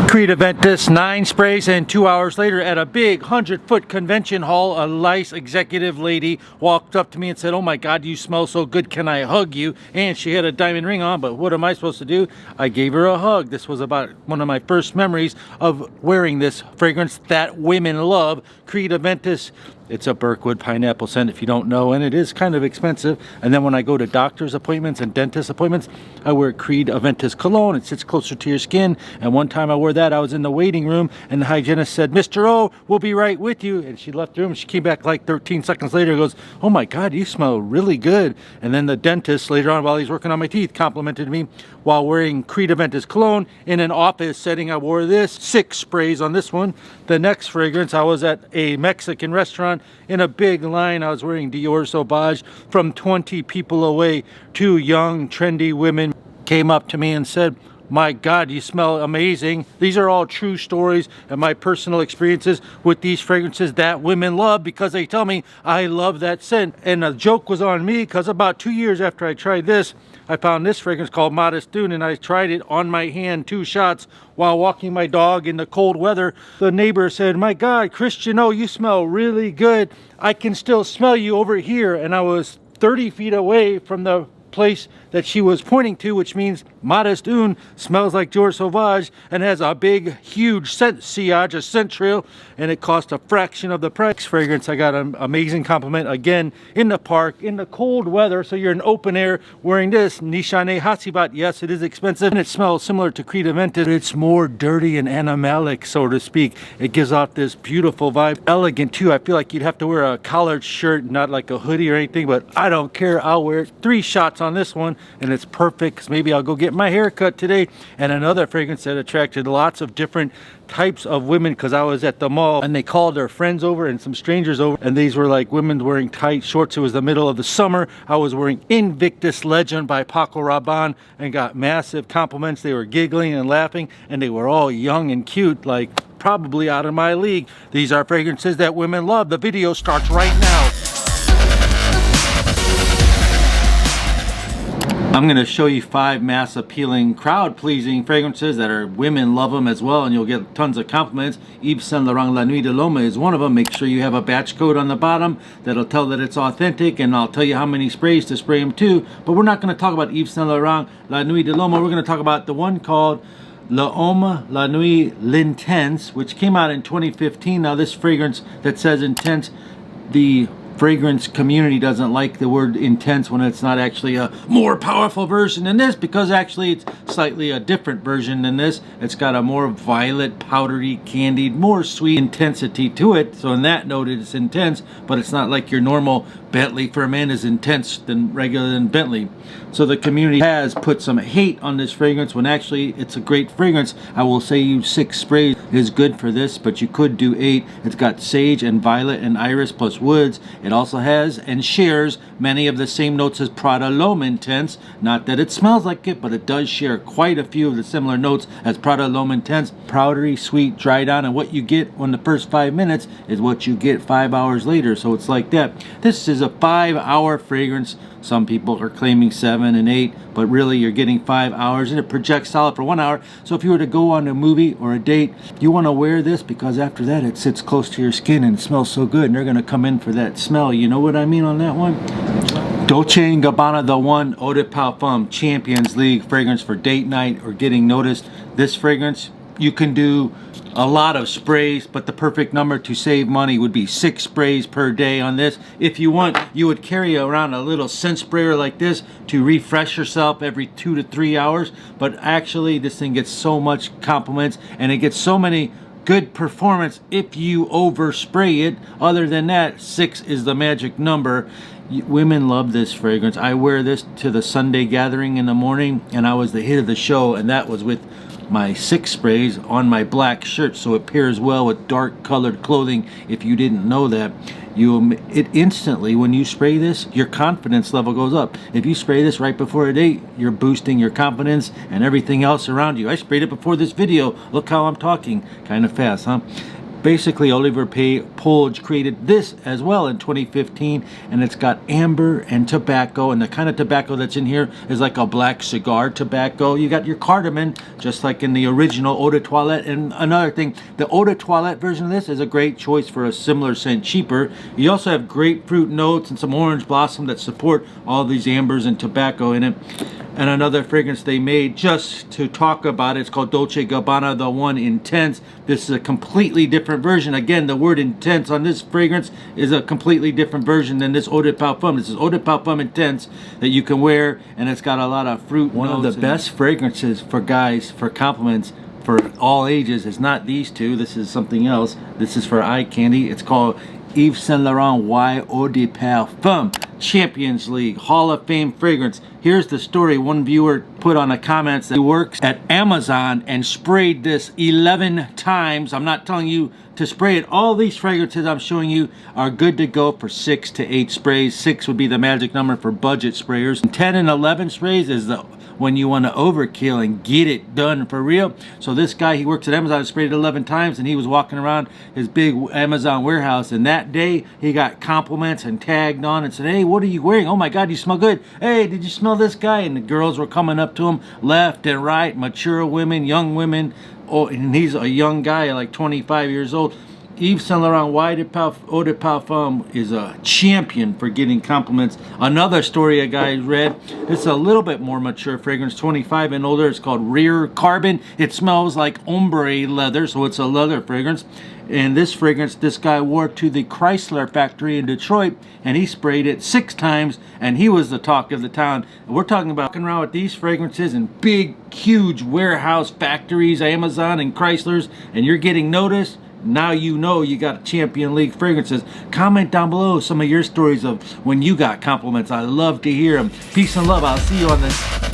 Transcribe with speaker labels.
Speaker 1: Creed Aventus, 9 sprays, and 2 hours later at a big 100-foot convention hall, a nice executive lady walked up to me and said, "Oh my God, you smell so good, can I hug you?" And she had a diamond ring on, but what am I supposed to do? I gave her a hug. This was about one of my first memories of wearing this fragrance that women love, Creed Aventus. It's a Berkwood pineapple scent if you don't know, and it is kind of expensive. And then when I go to doctor's appointments and dentist appointments, I wear Creed Aventus cologne. It sits closer to your skin. And one time I wore that, I was in the waiting room and the hygienist said, "Mr. O, we'll be right with you." And she left the room. She came back like 13 seconds later and goes, "Oh my God, you smell really good." And then the dentist later on while he's working on my teeth complimented me while wearing Creed Aventus cologne in an office setting. I wore this, 6 sprays on this one. The next fragrance, I was at a Mexican restaurant in a big line. I was wearing Dior Sauvage. From 20 people away, 2 young, trendy women came up to me and said, "My God, you smell amazing." These are all true stories and my personal experiences with these fragrances that women love because they tell me I love that scent. And the joke was on me because about 2 years after I tried this, I found this fragrance called Modest Dune and I tried it on my hand, 2 shots, while walking my dog in the cold weather. The neighbor said, "My God, Christian, oh, you smell really good. I can still smell you over here." And I was 30 feet away from the place that she was pointing to, which means Modest Dune smells like Dior Sauvage and has a big, huge scent sillage, a scent trail, and it cost a fraction of the price. Fragrance, I got an amazing compliment again in the park, in the cold weather, so you're in open air wearing this, Nishane Hatsibat. Yes, it is expensive, and it smells similar to Creed Aventus, but it's more dirty and animalic, so to speak. It gives off this beautiful vibe. Elegant, too. I feel like you'd have to wear a collared shirt, not like a hoodie or anything, but I don't care. I'll wear it. 3 shots on this one, and it's perfect because maybe I'll go get my hair cut today. And another fragrance that attracted lots of different types of women because I was at the mall and they called their friends over and some strangers over, and these were like women wearing tight shorts. It was the middle of the summer. I was wearing Invictus Legend by Paco Rabanne and got massive compliments. They were giggling and laughing and they were all young and cute, like probably out of my league. These are fragrances that women love. The video starts right now. I'm going to show you 5 mass appealing, crowd pleasing fragrances that are women love them as well, and you'll get tons of compliments. Yves Saint Laurent La Nuit L'Intense is one of them. Make sure you have a batch code on the bottom that'll tell that it's authentic, and I'll tell you how many sprays to spray them to. But we're not going to talk about Yves Saint Laurent La Nuit L'Intense. We're going to talk about the one called L'Homme La Nuit L'Intense, which came out in 2015. Now this fragrance that says intense, the fragrance community doesn't like the word intense when it's not actually a more powerful version than this, because actually it's slightly a different version than this. It's got a more violet, powdery, candied, more sweet intensity to it. So in that note, it's intense, but it's not like your normal Bentley for a man is intense than regular than Bentley. So the community has put some hate on this fragrance when actually it's a great fragrance. I will say you 6 sprays is good for this, but you could do 8. It's got sage and violet and iris plus woods. It also has and shares many of the same notes as Prada L'Homme Intense. Not that it smells like it, but it does share quite a few of the similar notes as Prada L'Homme Intense. Powdery, sweet, dried down, and what you get on the first 5 minutes is what you get 5 hours later. So it's like that. This is a 5-hour fragrance. Some people are claiming 7 and 8, but really you're getting 5 hours, and it projects solid for 1 hour. So if you were to go on a movie or a date, you want to wear this because after that it sits close to your skin and it smells so good, and they're going to come in for that smell. You know what I mean on that one? Dolce & Gabbana The One Eau de Parfum Champions League fragrance for date night or getting noticed. This fragrance, you can do a lot of sprays, but the perfect number to save money would be 6 sprays per day on this. If you want, you would carry around a little scent sprayer like this to refresh yourself every 2 to 3 hours. But actually, this thing gets so much compliments and it gets so many good performance if you overspray it. Other than that, 6 is the magic number. Women love this fragrance. I wear this to the Sunday gathering in the morning, and I was the hit of the show, and that was with my 6 sprays on my black shirt, so it pairs well with dark colored clothing. If you didn't know that, it instantly, when you spray this, your confidence level goes up. If you spray this right before a date, you're boosting your confidence and everything else around you. I sprayed it before this video. Look how I'm talking, kind of fast, huh? Basically, Oliver Polge created this as well in 2015, and it's got amber and tobacco, and the kind of tobacco that's in here is like a black cigar tobacco. You got your cardamom, just like in the original Eau de Toilette. And another thing, the Eau de Toilette version of this is a great choice for a similar scent, cheaper. You also have grapefruit notes and some orange blossom that support all these ambers and tobacco in it. And another fragrance they made just to talk about it, it's called Dolce & Gabbana, the one Intense. This is a completely different version. Again, the word intense on this fragrance is a completely different version than this Eau de Parfum. This is Eau de Parfum Intense that you can wear, and it's got a lot of fruit. One of the best fragrances for guys, for compliments, for all ages is not these two. This is something else. This is for eye candy. It's called Yves Saint Laurent Y Eau de Parfum Champions League Hall of Fame fragrance. Here's the story. One viewer put on the comments that he works at Amazon and sprayed this 11 times. I'm not telling you to spray it. All these fragrances I'm showing you are good to go for 6 to 8 sprays. 6 would be the magic number for budget sprayers. And 10 and 11 sprays is the when you want to overkill and get it done for real. So this guy, he works at Amazon, sprayed it 11 times, and he was walking around his big Amazon warehouse, and that day he got compliments and tagged on and said, hey, what are you wearing? Oh my God, you smell good. Hey, did you smell this guy? And the girls were coming up to him left and right, mature women, young women. Oh, and he's a young guy, like 25 years old. Yves Saint Laurent Eau de Parfum is a champion for getting compliments. Another story a guy read, it's a little bit more mature fragrance, 25 and older. It's called Rear Carbon. It smells like ombre leather, so it's a leather fragrance. And this fragrance, this guy wore to the Chrysler factory in Detroit, and he sprayed it 6 times, and he was the talk of the town. We're talking about walking around with these fragrances in big, huge warehouse factories, Amazon and Chryslers, and you're getting noticed. Now you know you got Champion League fragrances. Comment down below some of your stories of when you got compliments. I love to hear them. Peace and love. I'll see you on this.